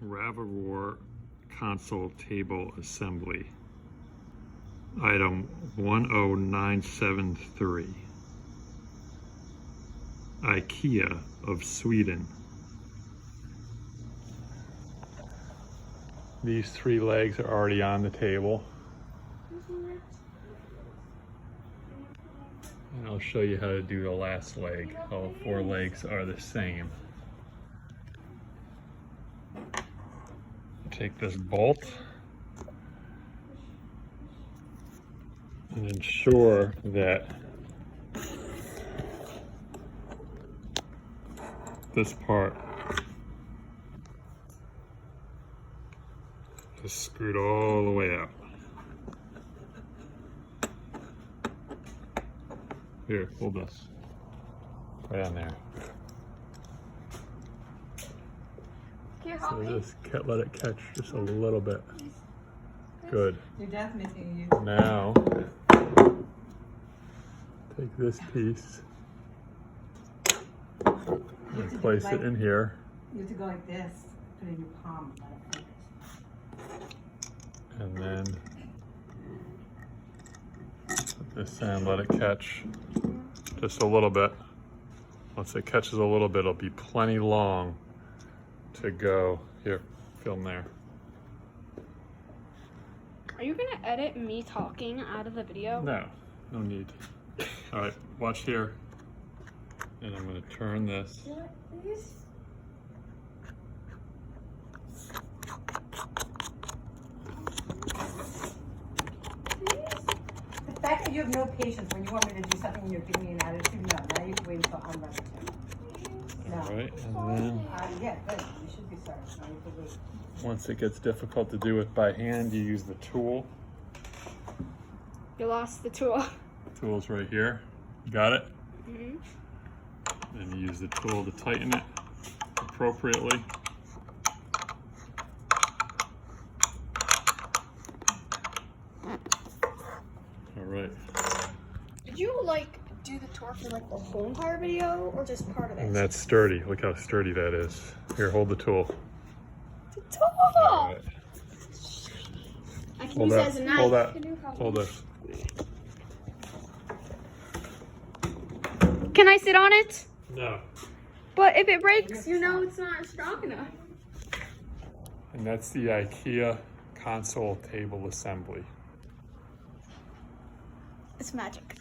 Ravaror Consol table assembly. Item 10973. IKEA of Sweden. These three legs are already on the table. And I'll show you how to do the last leg. All four legs are the same. Take this bolt and ensure that this part is screwed all the way out. Here, hold this. Right on there. So just let it catch just a little bit. Good. Your dad's missing you. Now, take this piece and place it in here. You have to go like this, put it in your palm. And then put this in, let it catch just a little bit. Once it catches a little bit, it'll be plenty long to go. Here, film there. Are you gonna edit me talking out of the video? No, no need. All right, watch here. And I'm gonna turn this. The fact that you have no patience when you want me to do something and you're giving me an attitude, no. Now you have to wait until I'm ready to. No. All right, and then Yeah, good. You should be sorry. Now you have to wait. once it gets difficult to do it by hand, you use the tool. You lost the tool. The tool's right here. You got it? Mm-hmm. Then you use the tool to tighten it appropriately. All right. Did you do the tour for the whole entire video or just part of it? And that's sturdy. Look how sturdy that is. Here, hold the tool. The tool! All right. I can Hold use it that. as a knife. Hold that. Hold this. Can I sit on it? No. But if it breaks, you know it's not strong enough. And that's the IKEA console table assembly. It's magic.